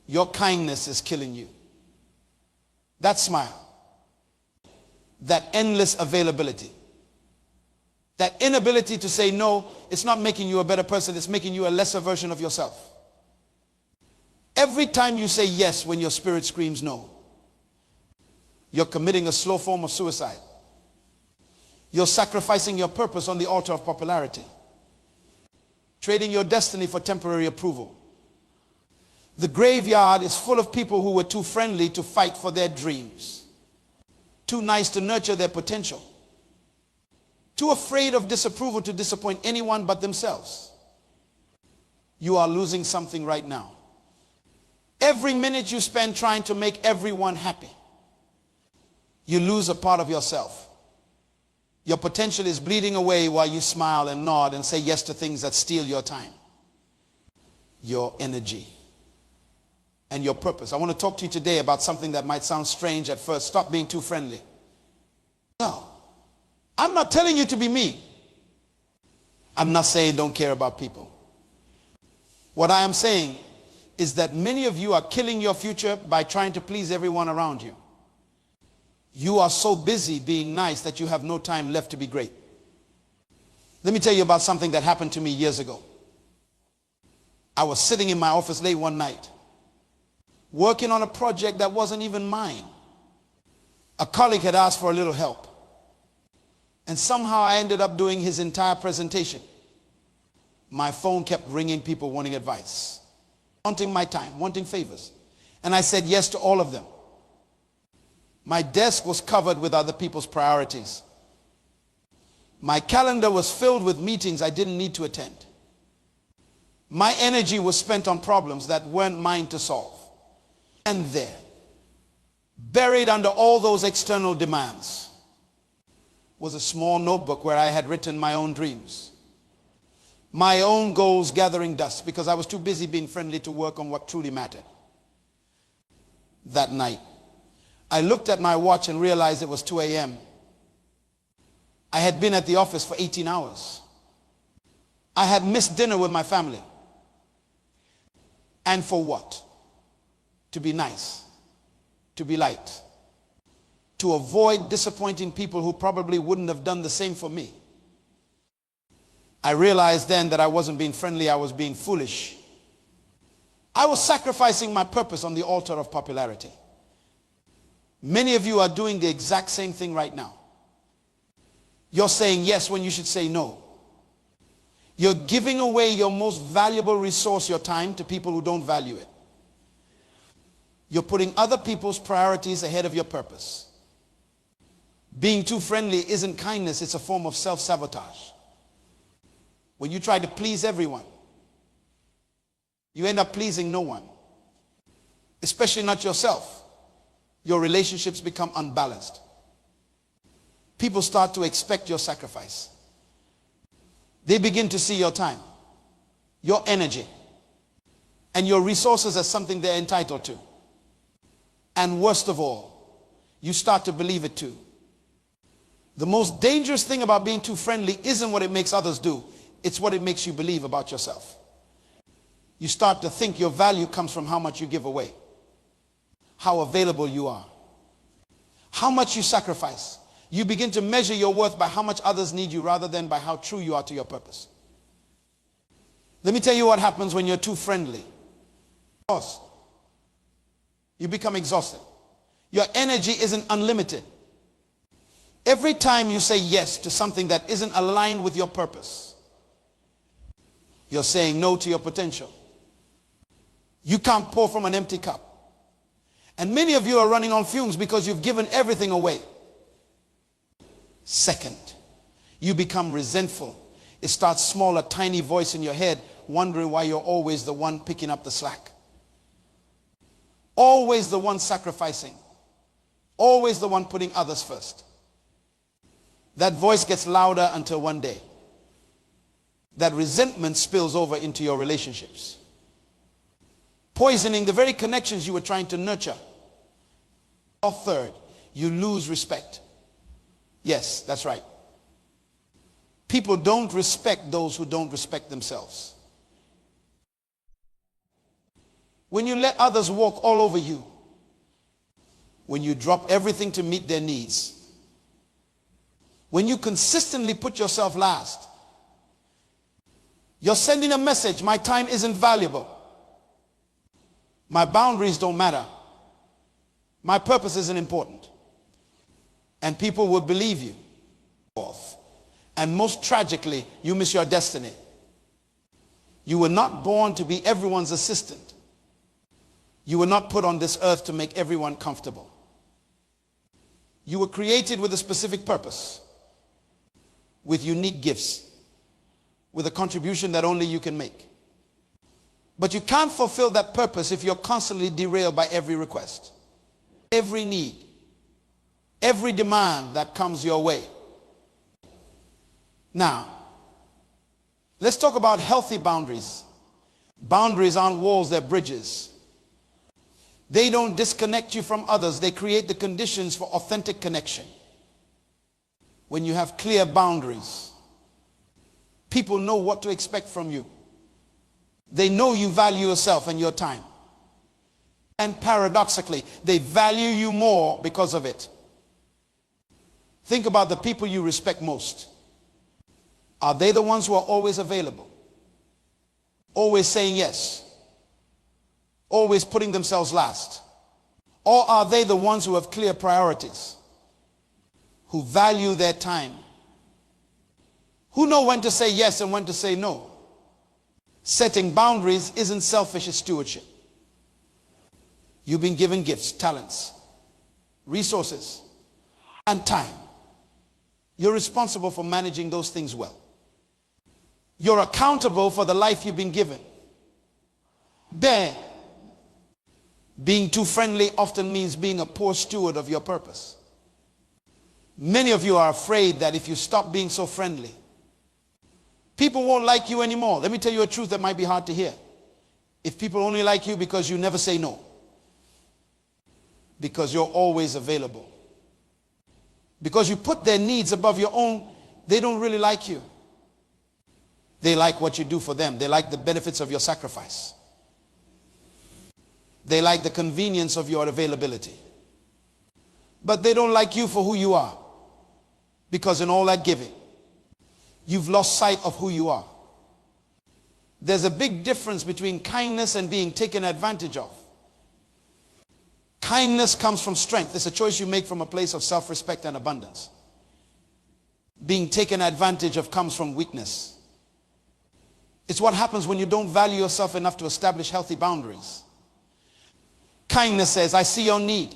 Your kindness is killing you. That smile, that endless availability, that inability to say no, it's not making you a better person, it's making you a lesser version of yourself. Every time you say yes when your spirit screams no, you're committing a slow form of suicide. You're sacrificing your purpose on the altar of popularity, trading your destiny for temporary approval. The graveyard is full of people who were too friendly to fight for their dreams, too nice to nurture their potential, too afraid of disapproval to disappoint anyone but themselves. You are losing something right now. Every minute you spend trying to make everyone happy, you lose a part of yourself. Your potential is bleeding away while you smile and nod and say yes to things that steal your time, your energy, and your purpose. I want to talk to you today about something that might sound strange at first. Stop being too friendly. No, I'm not telling you to be mean. I'm not saying don't care about people. What I am saying is that many of you are killing your future by trying to please everyone around you. You are so busy being nice that you have no time left to be great. Let me tell you about something that happened to me years ago. I was sitting in my office late one night, working on a project that wasn't even mine. A colleague had asked for a little help, and somehow I ended up doing his entire presentation. My phone kept ringing, people wanting advice, wanting my time, wanting favors. And I said yes to all of them. My desk was covered with other people's priorities. My calendar was filled with meetings I didn't need to attend. My energy was spent on problems that weren't mine to solve. And there, buried under all those external demands, was a small notebook where I had written my own dreams, my own goals gathering dust, because I was too busy being friendly to work on what truly mattered. That night, I looked at my watch and realized it was 2 a.m. I had been at the office for 18 hours. I had missed dinner with my family. And for what? To be nice, to be light, to avoid disappointing people who probably wouldn't have done the same for me. I realized then that I wasn't being friendly, I was being foolish. I was sacrificing my purpose on the altar of popularity. Many of you are doing the exact same thing right now. You're saying yes when you should say no. You're giving away your most valuable resource, your time, to people who don't value it. You're putting other people's priorities ahead of your purpose. Being too friendly isn't kindness, it's a form of self-sabotage. When you try to please everyone, you end up pleasing no one, especially not yourself. Your relationships become unbalanced. People start to expect your sacrifice. They begin to see your time, your energy, and your resources as something they're entitled to. And worst of all, you start to believe it too. The most dangerous thing about being too friendly isn't what it makes others do. It's what it makes you believe about yourself. You start to think your value comes from how much you give away, how available you are, how much you sacrifice. You begin to measure your worth by how much others need you rather than by how true you are to your purpose. Let me tell you what happens when you're too friendly. You become exhausted. Your energy isn't unlimited. Every time you say yes to something that isn't aligned with your purpose, you're saying no to your potential. You can't pour from an empty cup. And many of you are running on fumes because you've given everything away. Second, you become resentful. It starts small, a tiny voice in your head wondering why you're always the one picking up the slack. Always the one sacrificing. Always the one putting others first. That voice gets louder until one day that resentment spills over into your relationships, poisoning the very connections you were trying to nurture. Or third, you lose respect. Yes, that's right. People don't respect those who don't respect themselves. when you let others walk all over you, when you drop everything to meet their needs, when you consistently put yourself last, you're sending a message: my time isn't valuable. My boundaries don't matter. My purpose isn't important. And people will believe you. And most tragically, you miss your destiny. You were not born to be everyone's assistant. You were not put on this earth to make everyone comfortable. You were created with a specific purpose, with unique gifts, with a contribution that only you can make. But you can't fulfill that purpose if you're constantly derailed by every request, every need, every demand that comes your way. Now, let's talk about healthy boundaries. Boundaries aren't walls, they're bridges. They don't disconnect you from others. They create the conditions for authentic connection. When you have clear boundaries, people know what to expect from you. They know you value yourself and your time. And paradoxically, they value you more because of it. Think about the people you respect most. Are they the ones who are always available? Always saying yes? Always putting themselves last? Or are they the ones who have clear priorities? Who value their time? Who know when to say yes and when to say no? Setting boundaries isn't selfish, it's stewardship. You've been given gifts, talents, resources, and time. You're responsible for managing those things well. You're accountable for the life you've been given. Being too friendly often means being a poor steward of your purpose. Many of you are afraid that if you stop being so friendly, people won't like you anymore. Let me tell you a truth that might be hard to hear. If people only like you because you never say no, because you're always available, because you put their needs above your own, they don't really like you. They like what you do for them. They like the benefits of your sacrifice. They like the convenience of your availability. But they don't like you for who you are. Because in all that giving, you've lost sight of who you are. There's a big difference between kindness and being taken advantage of. Kindness comes from strength. It's a choice you make from a place of self-respect and abundance. Being taken advantage of comes from weakness. It's what happens when you don't value yourself enough to establish healthy boundaries. Kindness says, I see your need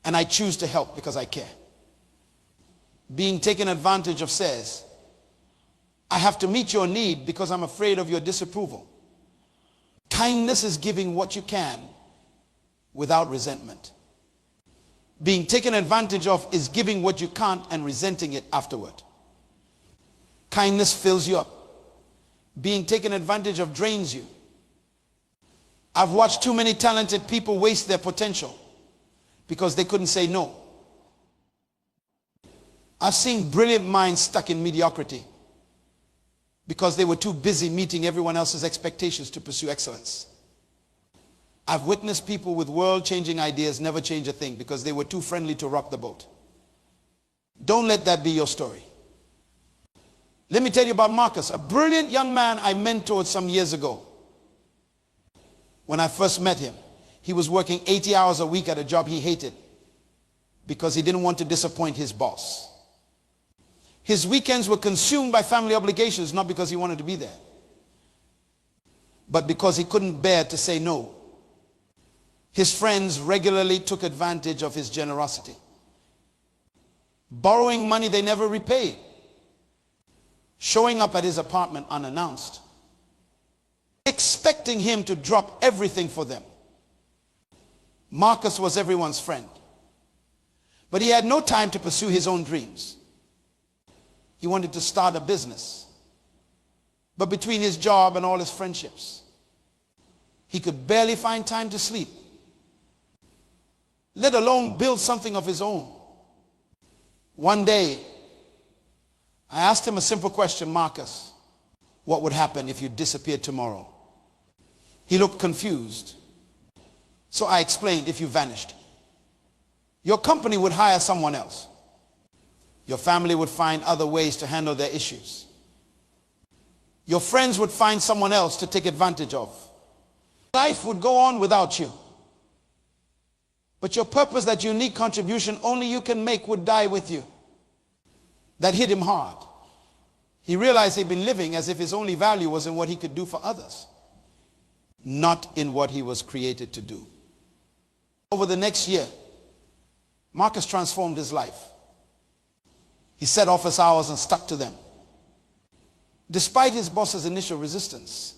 and I choose to help because I care. Being taken advantage of says, I have to meet your need because I'm afraid of your disapproval. Kindness is giving what you can without resentment. Being taken advantage of is giving what you can't and resenting it afterward. Kindness fills you up. Being taken advantage of drains you. I've watched too many talented people waste their potential because they couldn't say no. I've seen brilliant minds stuck in mediocrity because they were too busy meeting everyone else's expectations to pursue excellence. I've witnessed people with world-changing ideas never change a thing because they were too friendly to rock the boat. Don't let that be your story. Let me tell you about Marcus, a brilliant young man I mentored some years ago. When I first met him, he was working 80 hours a week at a job he hated because he didn't want to disappoint his boss. His weekends were consumed by family obligations, not because he wanted to be there, but because he couldn't bear to say no. His friends regularly took advantage of his generosity, borrowing money they never repaid, showing up at his apartment unannounced, expecting him to drop everything for them. Marcus was everyone's friend, but he had no time to pursue his own dreams. He wanted to start a business, but between his job and all his friendships, he could barely find time to sleep, let alone build something of his own. One day, I asked him a simple question, Marcus, what would happen if you disappeared tomorrow? He looked confused. So I explained, if you vanished, your company would hire someone else. Your family would find other ways to handle their issues. Your friends would find someone else to take advantage of. Life would go on without you. But your purpose, that unique contribution only you can make, would die with you. That hit him hard. He realized he'd been living as if his only value was in what he could do for others, not in what he was created to do. Over the next year, Marcus transformed his life. He set office hours and stuck to them. Despite his boss's initial resistance,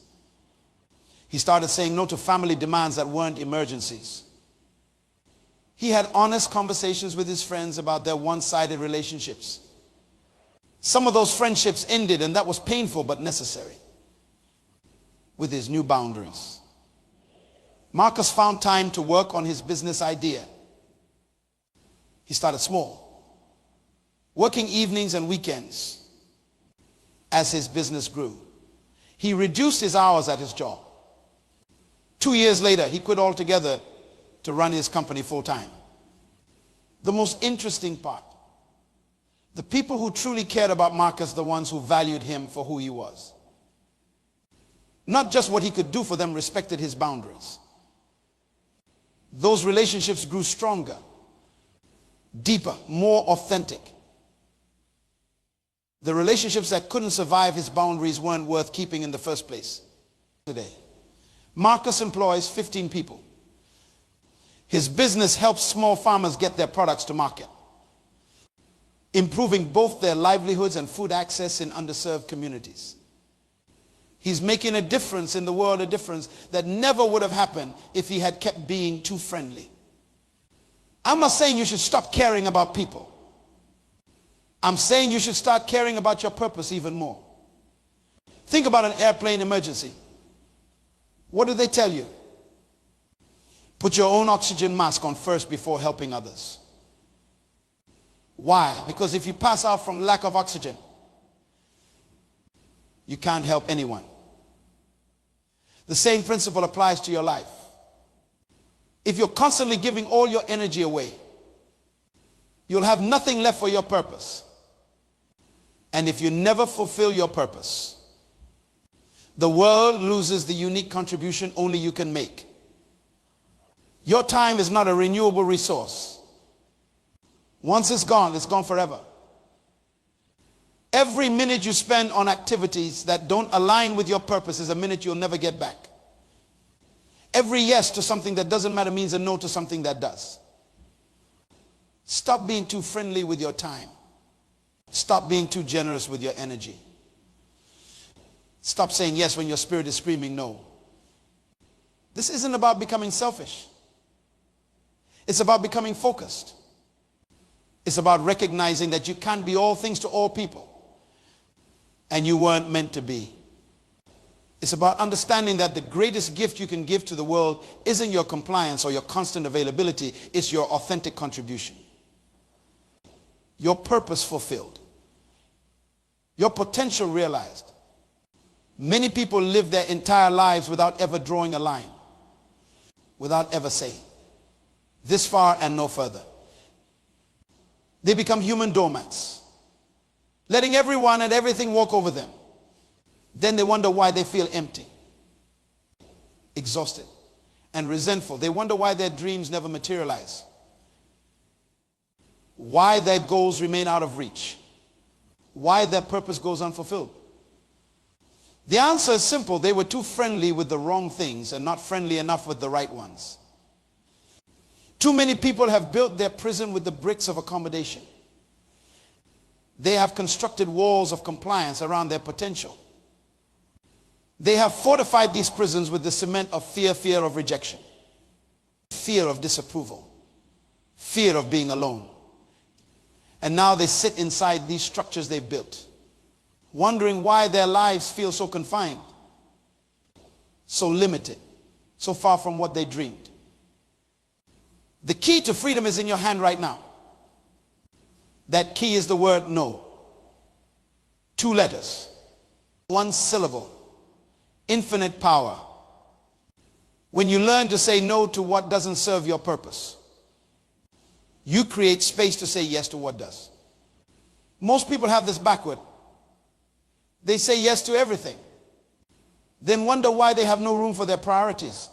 he started saying no to family demands that weren't emergencies. He had honest conversations with his friends about their one-sided relationships. Some of those friendships ended, and that was painful but necessary. With his new boundaries, Marcus found time to work on his business idea. He started small, working evenings and weekends. As his business grew, he reduced his hours at his job. 2 years later, he quit altogether to run his company full-time. The most interesting part, the people who truly cared about Marcus, the ones who valued him for who he was. Not just what he could do for them, respected his boundaries. Those relationships grew stronger, deeper, more authentic. The relationships that couldn't survive his boundaries weren't worth keeping in the first place. Today, Marcus employs 15 people. His business helps small farmers get their products to market, improving both their livelihoods and food access in underserved communities. He's making a difference in the world, a difference that never would have happened if he had kept being too friendly. I'm not saying you should stop caring about people. I'm saying you should start caring about your purpose even more. Think about an airplane emergency. What do they tell you? Put your own oxygen mask on first before helping others. Why? Because if you pass out from lack of oxygen, you can't help anyone. The same principle applies to your life. If you're constantly giving all your energy away, you'll have nothing left for your purpose. And if you never fulfill your purpose, the world loses the unique contribution only you can make. Your time is not a renewable resource. Once it's gone forever. Every minute you spend on activities that don't align with your purpose is a minute you'll never get back. Every yes to something that doesn't matter means a no to something that does. Stop being too friendly with your time. Stop being too generous with your energy. Stop saying yes when your spirit is screaming no. This isn't about becoming selfish. It's about becoming focused. It's about recognizing that you can't be all things to all people, and you weren't meant to be. It's about understanding that the greatest gift you can give to the world isn't your compliance or your constant availability. It's your authentic contribution. Your purpose fulfilled. Your potential realized. Many people live their entire lives without ever drawing a line, without ever saying, this far and no further. They become human doormats, letting everyone and everything walk over them. Then they wonder why they feel empty, exhausted, and resentful. They wonder why their dreams never materialize, why their goals remain out of reach, why their purpose goes unfulfilled. The answer is simple. They were too friendly with the wrong things and not friendly enough with the right ones. Too many people have built their prison with the bricks of accommodation. They have constructed walls of compliance around their potential. They have fortified these prisons with the cement of fear, fear of rejection, fear of disapproval, fear of being alone. And now they sit inside these structures they've built, wondering why their lives feel so confined, so limited, so far from what they dreamed. The key to freedom is in your hand right now. That key is the word no. 2 letters, 1 syllable, infinite power. When you learn to say no to what doesn't serve your purpose, you create space to say yes to what does. Most people have this backward. They say yes to everything, then wonder why they have no room for their priorities.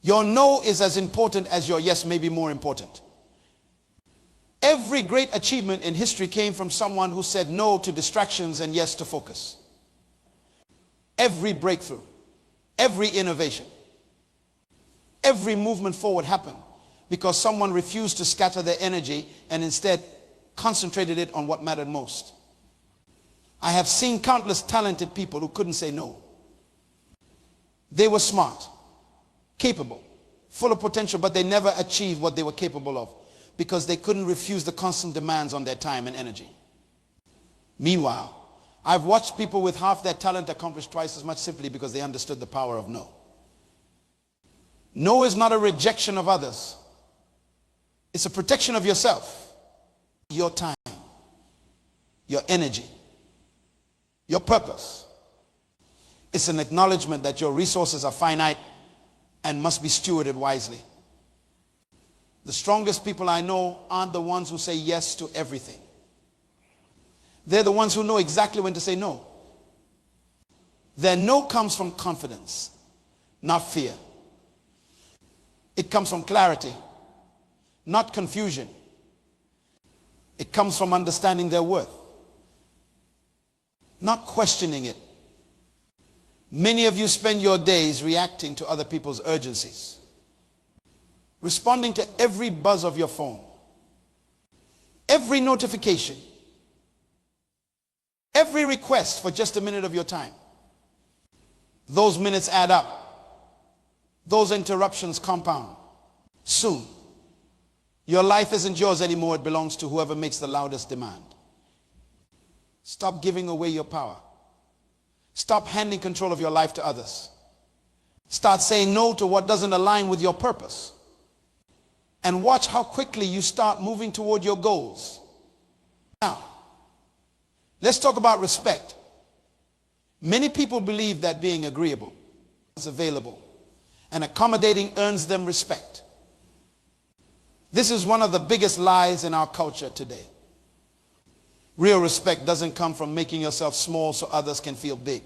Your no is as important as your yes, maybe more important. Every great achievement in history came from someone who said no to distractions and yes to focus. Every breakthrough, every innovation, every movement forward happened because someone refused to scatter their energy and instead concentrated it on what mattered most. I have seen countless talented people who couldn't say no. They were smart, capable, full of potential, but they never achieved what they were capable of because they couldn't refuse the constant demands on their time and energy. Meanwhile, I've watched people with half their talent accomplish twice as much simply because they understood the power of no. No is not a rejection of others. It's a protection of yourself, your time, your energy, your purpose. It's an acknowledgement that your resources are finite and must be stewarded wisely. The strongest people I know aren't the ones who say yes to everything. They're the ones who know exactly when to say no. Their no comes from confidence, not fear. It comes from clarity, not confusion. It comes from understanding their worth, not questioning it. Many of you spend your days reacting to other people's urgencies, responding to every buzz of your phone, every notification, every request for just a minute of your time. Those minutes add up. Those interruptions compound. Soon, your life isn't yours anymore. It belongs to whoever makes the loudest demand. Stop giving away your power. Stop handing control of your life to others. Start saying no to what doesn't align with your purpose. And watch how quickly you start moving toward your goals. Now, let's talk about respect. Many people believe that being agreeable is available and accommodating earns them respect. This is one of the biggest lies in our culture today. Real respect doesn't come from making yourself small so others can feel big.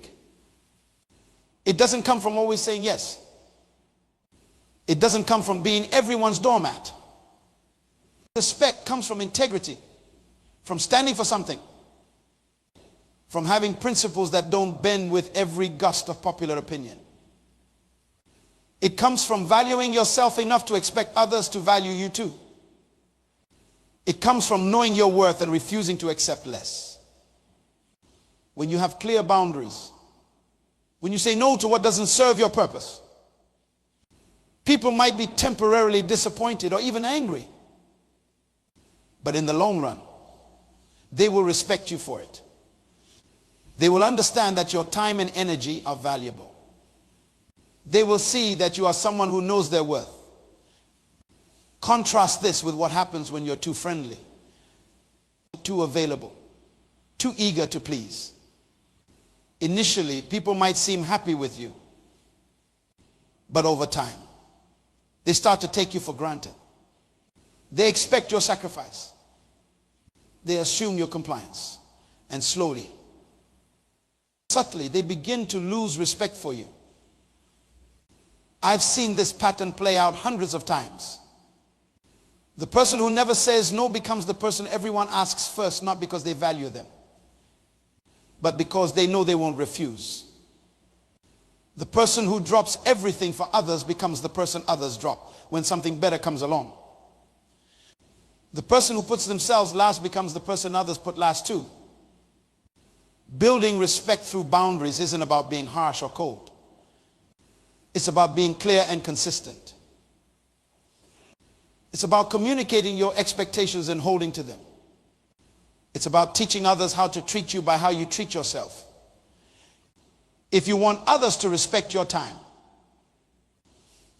It doesn't come from always saying yes. It doesn't come from being everyone's doormat. Respect comes from integrity, from standing for something, from having principles that don't bend with every gust of popular opinion. It comes from valuing yourself enough to expect others to value you too. It comes from knowing your worth and refusing to accept less. When you have clear boundaries, when you say no to what doesn't serve your purpose, people might be temporarily disappointed or even angry. But in the long run, they will respect you for it. They will understand that your time and energy are valuable. They will see that you are someone who knows their worth. Contrast this with what happens when you're too friendly, too available, too eager to please. Initially, people might seem happy with you, but over time, they start to take you for granted. They expect your sacrifice. They assume your compliance. And slowly, subtly, they begin to lose respect for you. I've seen this pattern play out hundreds of times. The person who never says no becomes the person everyone asks first, not because they value them, but because they know they won't refuse. The person who drops everything for others becomes the person others drop when something better comes along. The person who puts themselves last becomes the person others put last too. Building respect through boundaries isn't about being harsh or cold. It's about being clear and consistent. It's about communicating your expectations and holding to them. It's about teaching others how to treat you by how you treat yourself. If you want others to respect your time,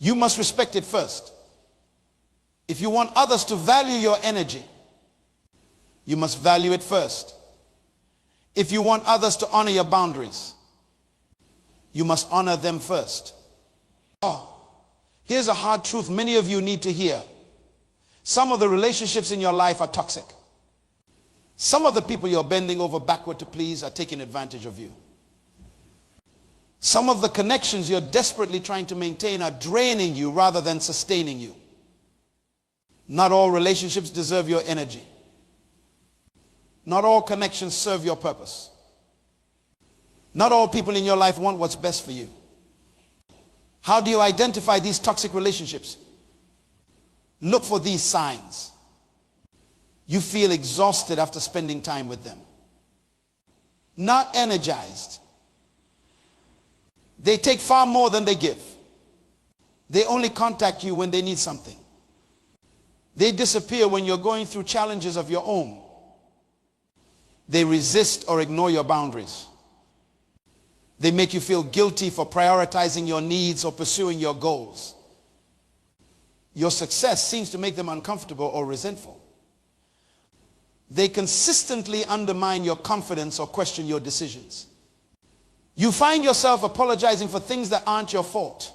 you must respect it first. If you want others to value your energy, you must value it first. If you want others to honor your boundaries, you must honor them first. Here's a hard truth many of you need to hear. Some of the relationships in your life are toxic. Some of the people you're bending over backward to please are taking advantage of you. Some of the connections you're desperately trying to maintain are draining you rather than sustaining you. Not all relationships deserve your energy. Not all connections serve your purpose. Not all people in your life want what's best for you. How do you identify these toxic relationships? Look for these signs. You feel exhausted after spending time with them. Not energized. They take far more than they give. They only contact you when they need something. They disappear when you're going through challenges of your own. They resist or ignore your boundaries. They make you feel guilty for prioritizing your needs or pursuing your goals. Your success seems to make them uncomfortable or resentful. They consistently undermine your confidence or question your decisions. You find yourself apologizing for things that aren't your fault.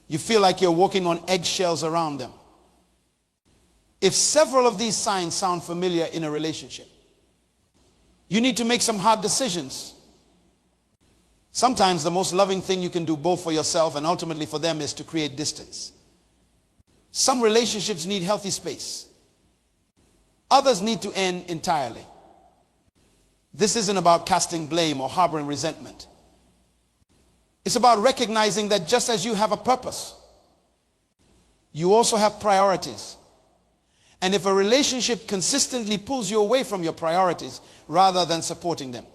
You feel like you're walking on eggshells around them. If several of these signs sound familiar in a relationship, you need to make some hard decisions. Sometimes the most loving thing you can do both for yourself and ultimately for them is to create distance. Some relationships need healthy space. Others need to end entirely. This isn't about casting blame or harboring resentment. It's about recognizing that just as you have a purpose, you also have priorities. And if a relationship consistently pulls you away from your priorities rather than supporting them,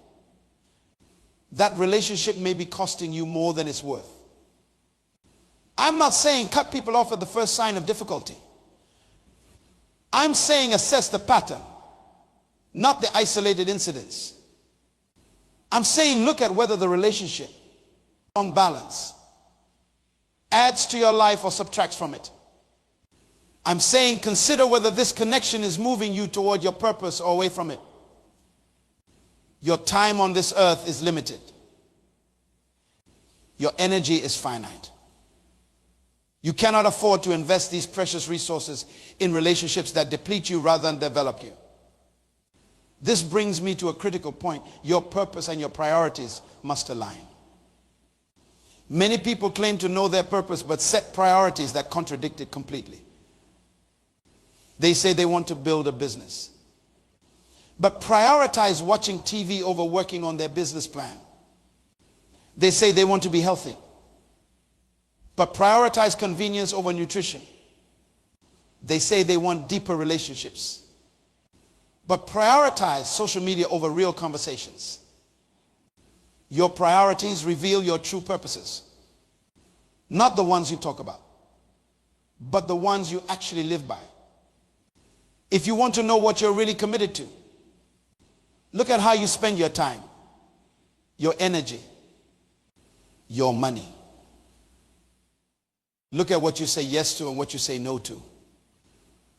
that relationship may be costing you more than it's worth. I'm not saying cut people off at the first sign of difficulty. I'm saying assess the pattern, not the isolated incidents. I'm saying look at whether the relationship, on balance, adds to your life or subtracts from it. I'm saying consider whether this connection is moving you toward your purpose or away from it. Your time on this earth is limited. Your energy is finite. You cannot afford to invest these precious resources in relationships that deplete you rather than develop you. This brings me to a critical point. Your purpose and your priorities must align. Many people claim to know their purpose but set priorities that contradict it completely. They say they want to build a business, but prioritize watching TV over working on their business plan. They say they want to be healthy, but prioritize convenience over nutrition. They say they want deeper relationships, but prioritize social media over real conversations. Your priorities reveal your true purposes. Not the ones you talk about, but the ones you actually live by. If you want to know what you're really committed to, look at how you spend your time, your energy, your money. Look at what you say yes to and what you say no to.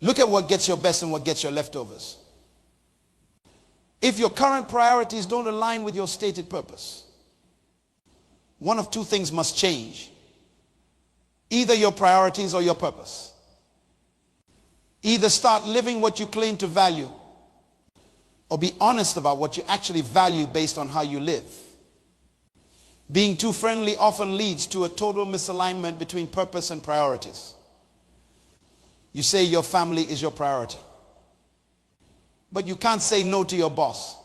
Look at what gets your best and what gets your leftovers. If your current priorities don't align with your stated purpose, one of two things must change. Either your priorities or your purpose. Either start living what you claim to value, or be honest about what you actually value based on how you live. Being too friendly often leads to a total misalignment between purpose and priorities. You say your family is your priority, but you can't say no to your boss.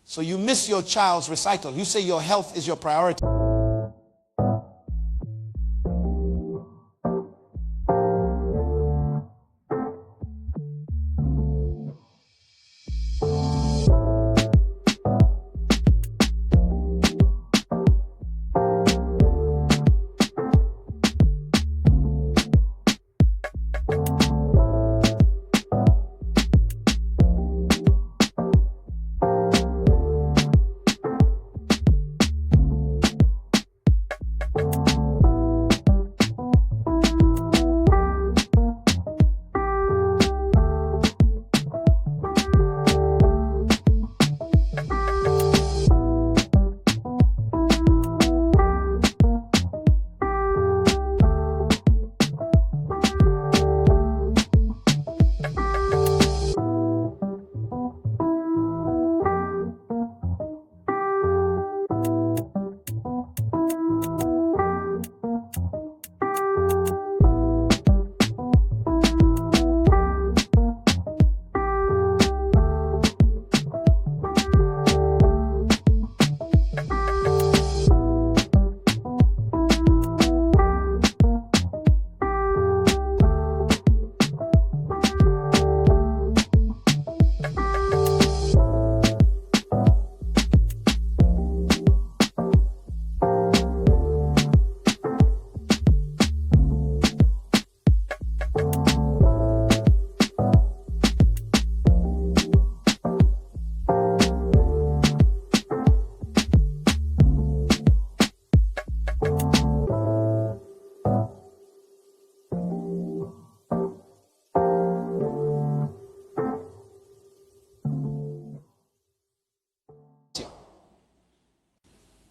So you miss your child's recital. You say your health is your priority.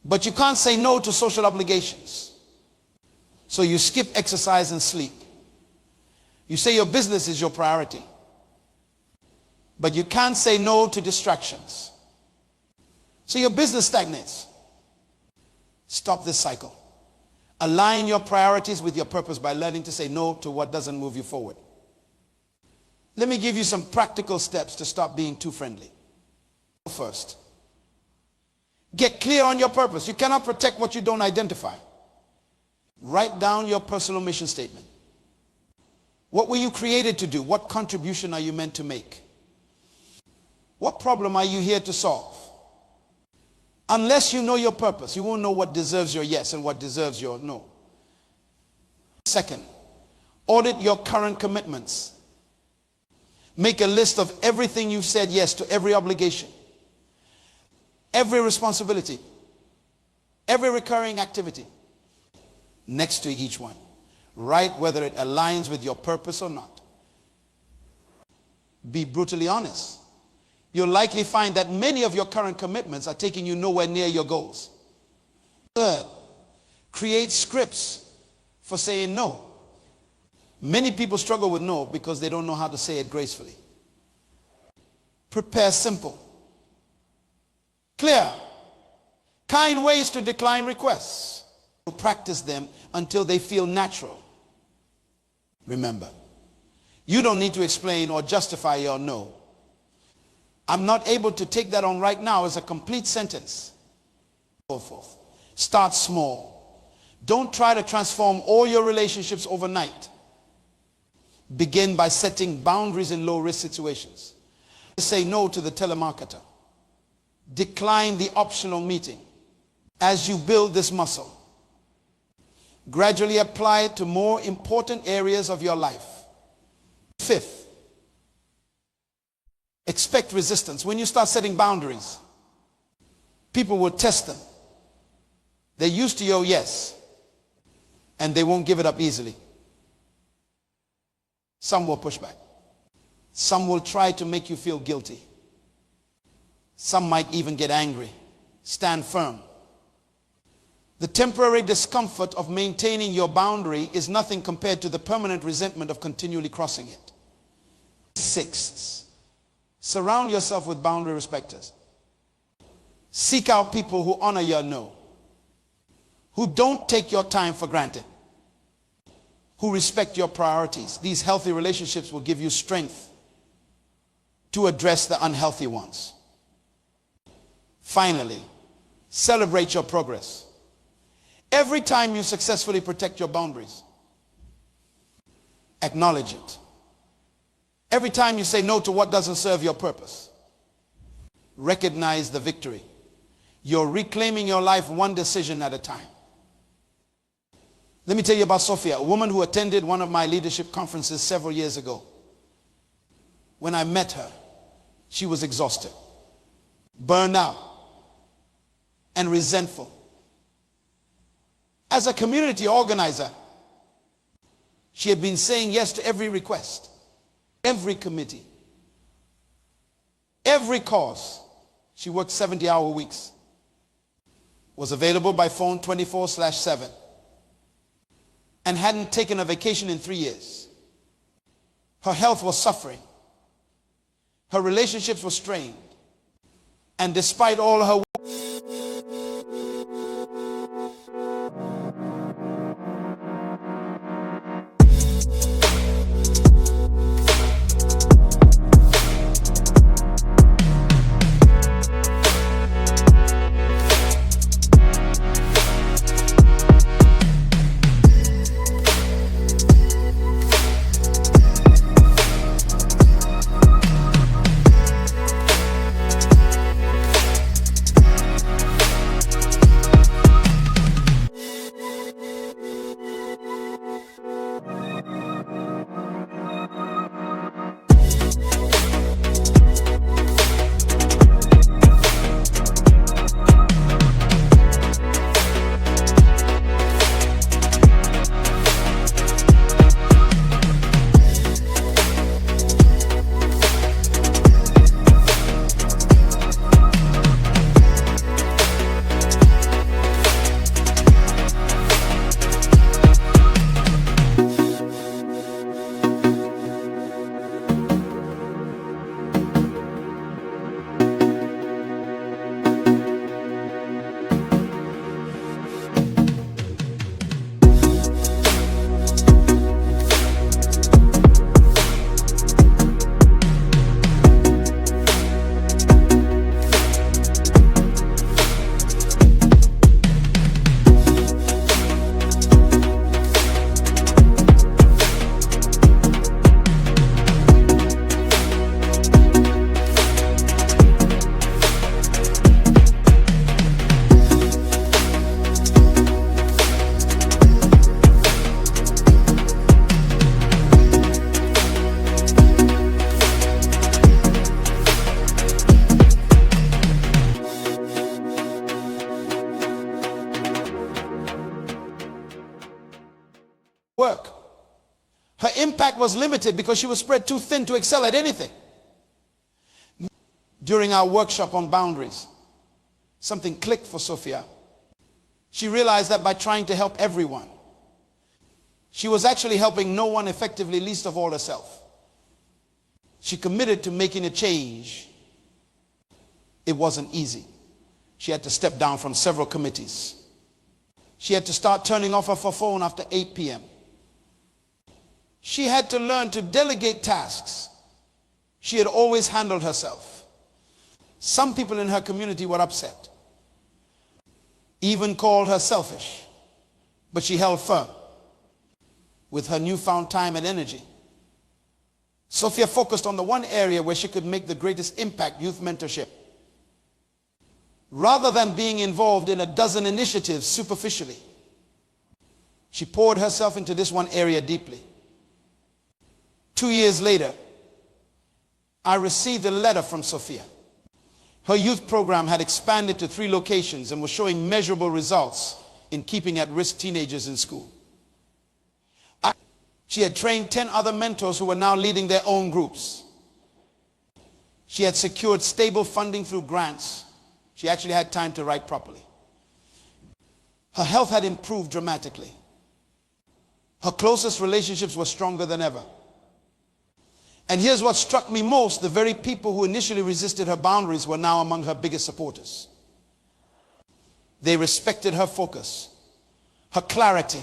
But you can't say no to social obligations. So you skip exercise and sleep. You say your business is your priority. But you can't say no to distractions. So your business stagnates. Stop this cycle. Align your priorities with your purpose by learning to say no to what doesn't move you forward. Let me give you some practical steps to stop being too friendly. First, get clear on your purpose. You cannot protect what you don't identify. Write down your personal mission statement. What were you created to do? What contribution are you meant to make? What problem are you here to solve? Unless you know your purpose, you won't know what deserves your yes and what deserves your no. Second, audit your current commitments. Make a list of everything you've said yes to, every obligation, every responsibility, every recurring activity. Next to each one, write whether it aligns with your purpose or not. Be brutally honest. You'll likely find that many of your current commitments are taking you nowhere near your goals. Third, create scripts for saying no. Many people struggle with no because they don't know how to say it gracefully. Prepare simple, clear, kind ways to decline requests. Practice them until they feel natural. Remember, you don't need to explain or justify your no. I'm not able to take that on right now as a complete sentence. So forth. Start small. Don't try to transform all your relationships overnight. Begin by setting boundaries in low-risk situations. Say no to the telemarketer. Decline the optional meeting. As you build this muscle, gradually apply it to more important areas of your life. Fifth, expect resistance. When you start setting boundaries, people will test them. They're used to your yes, and they won't give it up easily. Some will push back. Some will try to make you feel guilty. Some might even get angry. Stand firm. The temporary discomfort of maintaining your boundary is nothing compared to the permanent resentment of continually crossing it. Sixth, surround yourself with boundary respecters. Seek out people who honor your no, who don't take your time for granted, who respect your priorities. These healthy relationships will give you strength to address the unhealthy ones. Finally, celebrate your progress. Every time you successfully protect your boundaries, acknowledge it. Every time you say no to what doesn't serve your purpose, recognize the victory. You're reclaiming your life one decision at a time. Let me tell you about Sophia, a woman who attended one of my leadership conferences several years ago. When I met her, she was exhausted, burned out, and resentful. As a community organizer, she had been saying yes to every request, every committee, every cause. She worked 70-hour weeks, was available by phone 24/7, and hadn't taken a vacation in 3 years. Her health was suffering. Her relationships were strained. And despite all her work. Her impact was limited because she was spread too thin to excel at anything. During our workshop on boundaries, something clicked for Sophia. She realized that by trying to help everyone, she was actually helping no one effectively, least of all herself. She committed to making a change. It wasn't easy. She had to step down from several committees. She had to start turning off her phone after 8 p.m. She had to learn to delegate tasks. She had always handled herself. Some people in her community were upset, even called her selfish, but she held firm with her newfound time and energy. Sophia focused on the one area where she could make the greatest impact: youth mentorship. Rather than being involved in a dozen initiatives superficially, she poured herself into this one area deeply. 2 years later, I received a letter from Sophia. Her youth program had expanded to 3 locations and was showing measurable results in keeping at-risk teenagers in school. She had trained 10 other mentors who were now leading their own groups. She had secured stable funding through grants. She actually had time to write properly. Her health had improved dramatically. Her closest relationships were stronger than ever. And here's what struck me most: the very people who initially resisted her boundaries were now among her biggest supporters. They respected her focus, her clarity,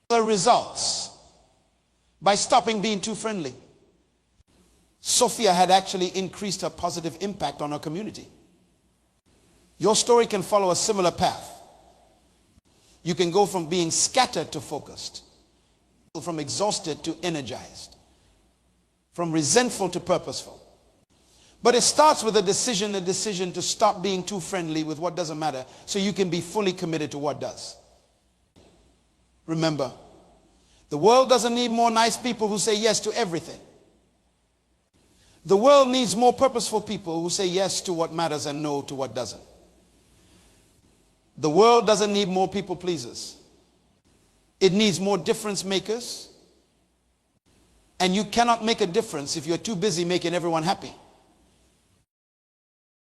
her results. By stopping being too friendly, Sophia had actually increased her positive impact on her community. Your story can follow a similar path. You can go from being scattered to focused, from exhausted to energized, from resentful to purposeful. But it starts with a decision to stop being too friendly with what doesn't matter, so you can be fully committed to what does. Remember, the world doesn't need more nice people who say yes to everything. The world needs more purposeful people who say yes to what matters and no to what doesn't. The world doesn't need more people pleasers. It needs more difference makers. And you cannot make a difference if you're too busy making everyone happy.